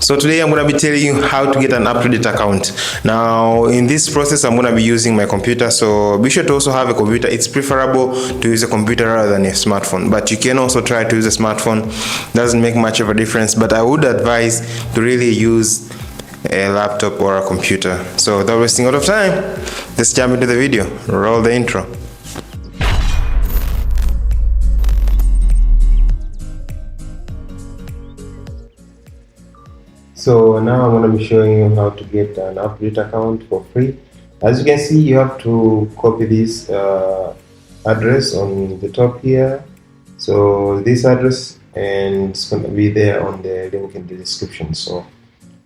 So today I'm going to be telling you how to get an UpToDate account. Now in this process I'm going to be using my computer, so be sure to also have a computer. It's preferable to use a computer rather than a smartphone, but you can also try to use a smartphone. Doesn't make much of a difference, but I would advise to really use a laptop or a computer. So without wasting a lot of time, let's jump into the video. Roll the intro. So now I'm going to be showing you how to get an UpToDate account for free. As you can see, you have to copy this address on the top here. So this address, and it's going to be there on the link in the description. So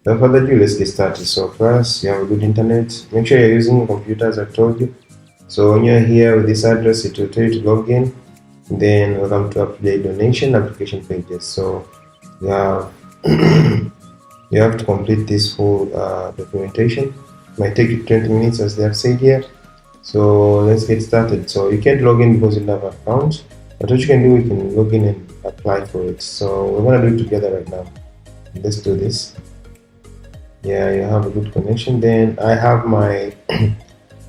without further ado, let's get started. So first, you have a good internet. Make sure you're using a computer, as I told you. So when you're here with this address, it will tell you to log in. Then welcome to UpToDate donation application pages. So you have you have to complete this full documentation. It might take you 20 minutes, as they have said here. So let's get started. So you can't log in because you don't have an account, but what you can do, you can log in and apply for it. So we're going to do it together right now. Let's do this. Yeah, you have a good connection. Then I have my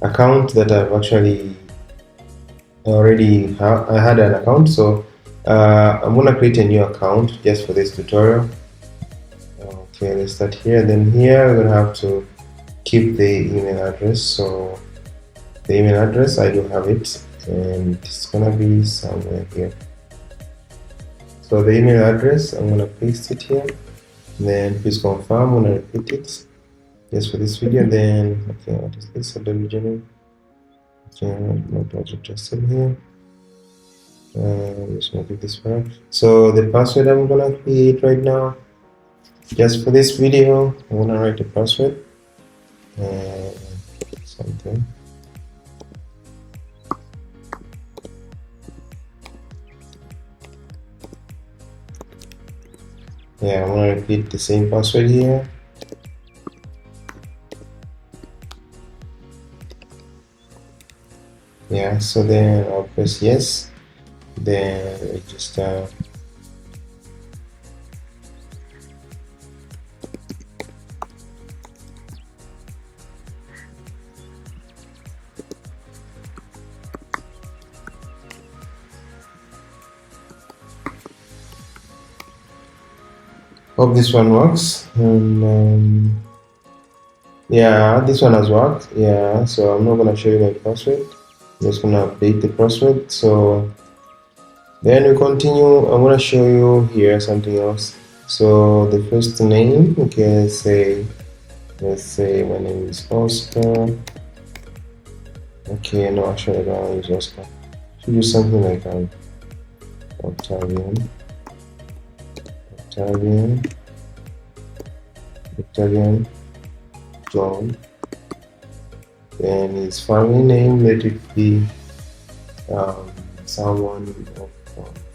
account that I've actually already I had an account. So I'm going to create a new account just for this tutorial. Okay, let's start here. Then here we're going to have to keep the email address. So the email address, I do have it, and it's going to be somewhere here. So the email address, I'm going to paste it here. Then please confirm. I'm going to repeat it just for this video. Then, okay, what is this? Okay, my project just in here. I'm just going to give this one. So the password I'm going to create right now, just for this video, I'm going to write a password and something. Yeah, I'm going to repeat the same password here. Yeah, so then I'll press yes. Then register. Hope this one works. And yeah, this one has worked. Yeah, so I'm not gonna show you my password. I'm just gonna update the password. So then we continue. I'm gonna show you here something else. So the first name, okay, let's say my name is Oscar. Okay, no, actually I don't use Oscar. Should use something like Octavian, John. Then his family name, let it be someone of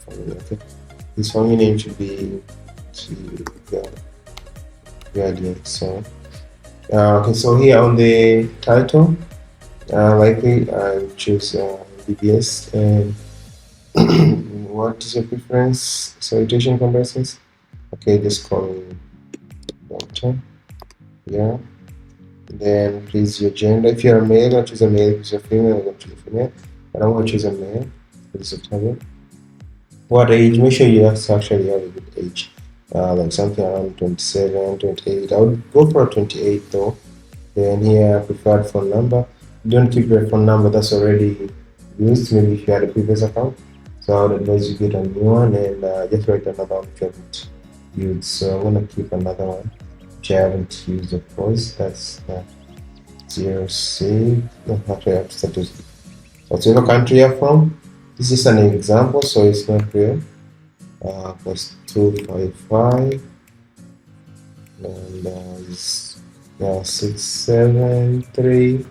family. Okay, his family name should be Guardian. So okay, so here on the title, likely I choose BBS. And what is your preference? Salutation conversations. Okay, just call me doctor. Yeah. Then please your gender. If you're a male, I'll choose a male. If you're female, I'll choose a female. But I'm gonna choose a male. This October. What age? Make sure you actually have a good age. Like something around 27, 28. I would go for a 28 though. Then here, preferred phone number. Don't keep your phone number that's already used. Maybe if you had a previous account. So I would advise you get a new one and just write another one if you haven't used. So I'm gonna keep another one which I haven't used, of course. That's 06. No, actually I have to start using whatever country you're from. This is an example, so it's not real. Plus 255 and it's 673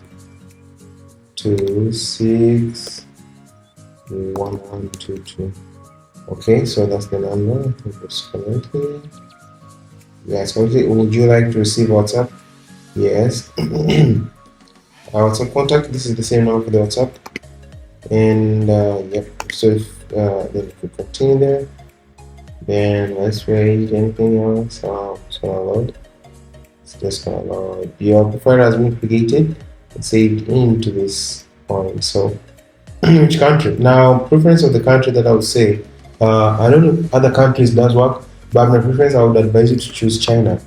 26 1122. Okay, so that's the number. I think it's correctly. Yes, okay. Would you like to receive WhatsApp? Yes. Our WhatsApp contact. This is the same number for the WhatsApp. And yep. So if then if we continue there, then let's wait. Anything else? So gonna load. It's just gonna load. Your profile has been created and saved into this point. So which country? Now, preference of the country that I would say, I don't know other countries does work, but my preference I would advise you to choose China,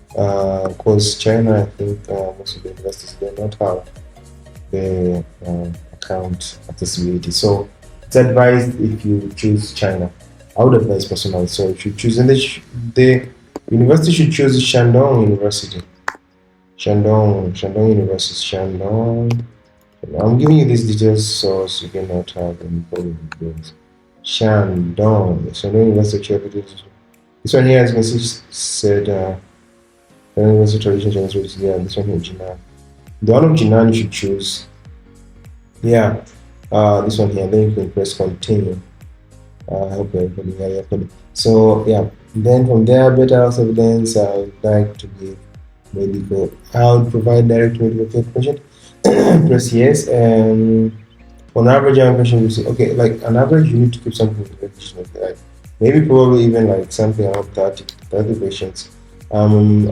because China, I think most of the universities do not have the account accessibility. So it's advised if you choose China. I would advise personally. So if you choose, and the university should choose Shandong University. Shandong University, Shandong. I'm giving you these details so you cannot have any problem. Shandong University. This one here, as you can see, said University Tradition Chinese. Yeah, this one here, Jinan. The one of Jinan you should choose. Yeah, this one here. Then you can press continue. I hope everybody are. So yeah, then from there, better health evidence. I would like to give medical. I would provide direct medical information. Press yes, and on average, our patient will say, okay, like on average, you need to keep something like maybe probably even like something around 30 patients. I'm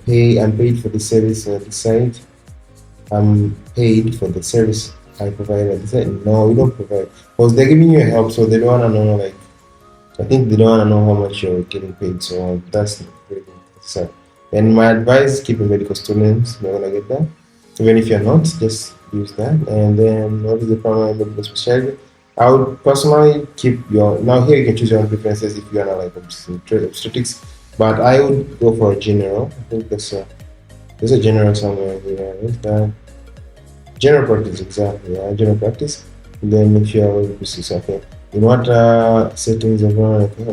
paid for the service at the site. I'm paid for the service I provide at the site. No, we don't provide because they're giving you help, so they don't want to know, like, I think they don't want to know how much you're getting paid, so that's really necessary. And my advice, keep your medical students, they're gonna get that. Even if you're not, just use that. And then what is the primary medical specialty? I would personally keep your, now here you can choose your own preferences if you are not like obstetrics, but I would go for a general. I think there's a general somewhere here. Right? General practice, exactly. Yeah, general practice. And then if you are this okay. In what settings of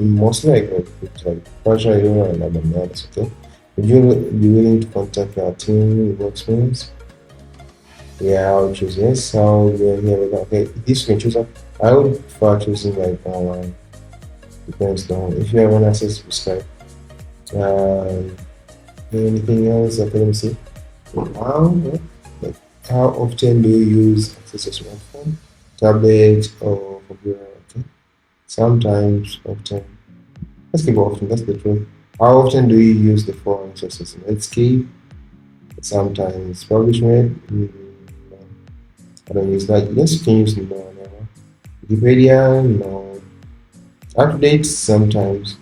mostly like partial area and abdominals, okay? Would you be willing to contact our team with more experience? Yeah, I would choose yes. I'll go here with okay. This you can choose up. I would prefer choosing like depends on if you have an access to Skype. Anything else? Okay, let me see. How often do you use access to smartphone, tablet, or computer? Okay. Sometimes, often. Let's keep often. That's the truth. How often do you use the phone sources? Netscape. Sometimes publishment. I don't use that. Yes, you can use no. Wikipedia, no. UpToDate sometimes.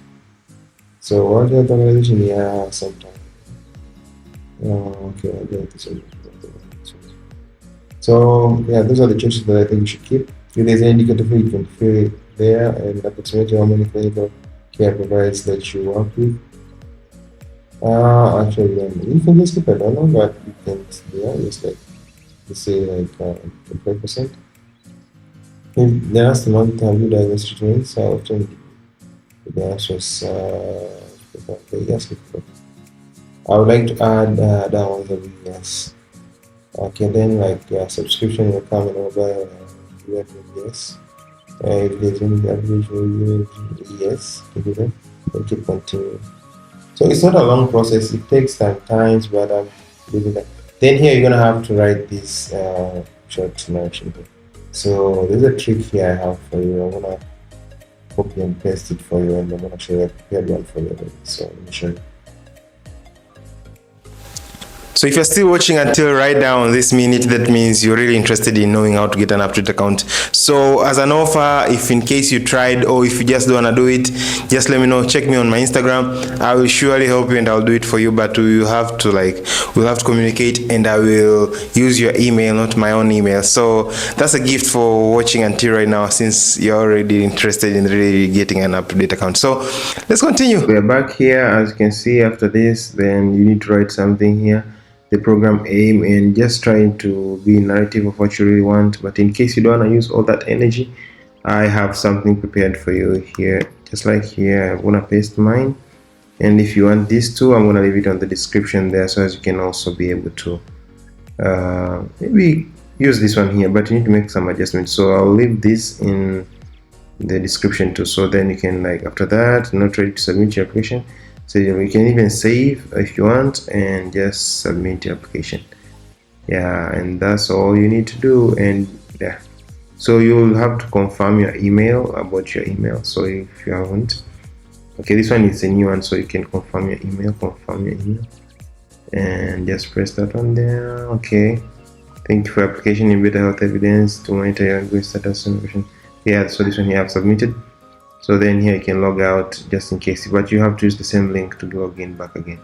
So what the organization? Yeah, sometimes. Okay, I get this. So yeah, those are the choices that I think you should keep. If there's any indicator, you can fill it there and approximately how many clinical care providers that you work with. Actually, you can just keep it. I don't know, but you can, yeah, just like, let's say like 5%. If the last month have you diagnosed twins, how often the answer is yes. I would like to add that one that yes. Okay, then like subscription will come in over yes. If there's any average review, yes. We'll keep continuing. So it's not a long process. It takes times, but I'm doing that. Then here you're gonna have to write this short narration. So there's a trick here I have for you. I'm gonna copy and paste it for you, and I'm gonna show you a prepared one for you. So let me show you. So if you're still watching until right down this minute, that means you're really interested in knowing how to get an UpToDate account. So as an offer, if in case you tried or if you just don't want to do it, just let me know. Check me on my Instagram. I will surely help you and I'll do it for you, but we'll have to communicate, and I will use your email, not my own email. So that's a gift for watching until right now, since you're already interested in really getting an UpToDate account. So let's continue. We're back here. As you can see, after this, then you need to write something here. The program aim, and just trying to be narrative of what you really want. But in case you don't want to use all that energy, I have something prepared for you here. Just like here, I'm gonna paste mine, and if you want this too, I'm gonna leave it on the description there, so as you can also be able to maybe use this one here, but you need to make some adjustments. So I'll leave this in the description too, so then you can, like, after that, not ready to submit your application. So you can even save if you want and just submit your application. Yeah, and that's all you need to do. And yeah, so you'll have to confirm your email about your email. So if you haven't, Okay, this one is a new one, so you can confirm your email, and just press that one there. Okay, thank you for your application in better health evidence to monitor your ongoing status. Yeah, so this one here I've submitted. So then here you can log out just in case, but you have to use the same link to log in back again.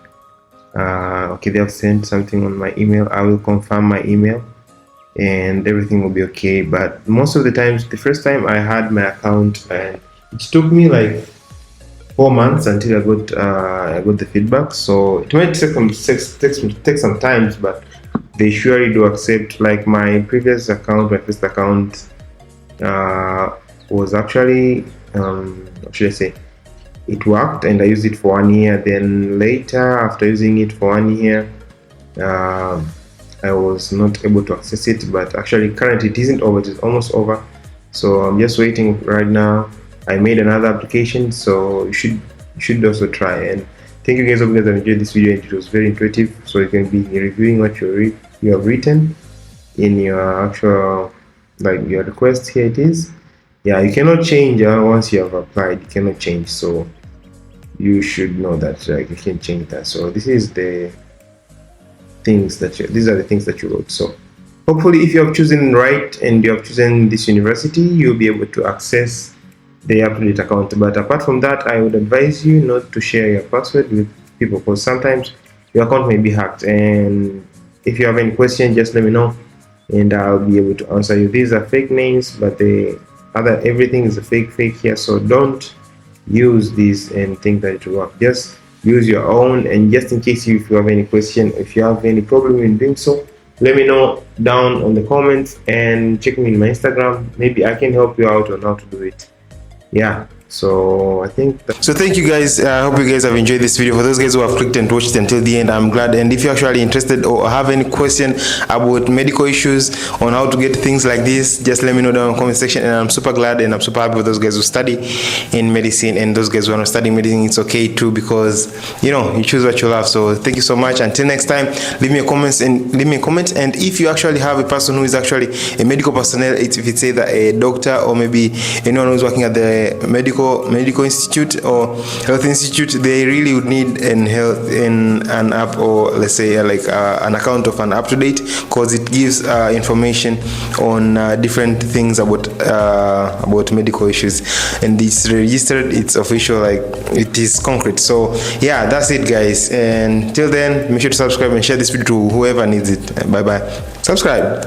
Okay, they have sent something on my email. I will confirm my email and everything will be okay. But most of the times, the first time I had my account, and it took me like 4 months until I got the feedback. So it might take some time, but they surely do accept. Like my previous account, my first account was actually what should I say, it worked and I used it for 1 year. Then later, after using it for 1 year, I was not able to access it, but actually currently it isn't over, it is almost over. So I'm just waiting right now. I made another application, so you should also try. And thank you guys, hope you guys have enjoyed this video. It was very intuitive, so you can be reviewing what you have written in your actual, like your request. Here it is. Yeah, you cannot change once you have applied, you cannot change, so you should know that you can change that. So this is the things that these are the things that you wrote. So hopefully if you have chosen right and you have chosen this university, you'll be able to access the UpToDate account. But apart from that, I would advise you not to share your password with people, because sometimes your account may be hacked. And if you have any question, just let me know and I'll be able to answer you. These are fake names, but everything is a fake here, so don't use this and think that it will work. Just use your own, and just in case if you have any question, if you have any problem in doing so, let me know down on the comments and check me in my Instagram. Maybe I can help you out on how to do it. Yeah, so I think so. Thank you guys. I hope you guys have enjoyed this video. For those guys who have clicked and watched it until the end, I'm glad. And if you're actually interested or have any question about medical issues on how to get things like this, just let me know down in the comment section. And I'm super glad and I'm super happy with those guys who study in medicine, and those guys who are not studying medicine. It's okay too, because you know, you choose what you love. So thank you so much. Until next time, leave me a comment. And if you actually have a person who is actually a medical personnel, if it's either a doctor or maybe anyone who's working at the medical institute or health institute, they really would need an app, or let's say like an account of an UpToDate, because it gives information on different things about medical issues, and it's registered, it's official, like it is concrete. So yeah, that's it guys, and till then, make sure to subscribe and share this video to whoever needs it. Bye bye. Subscribe.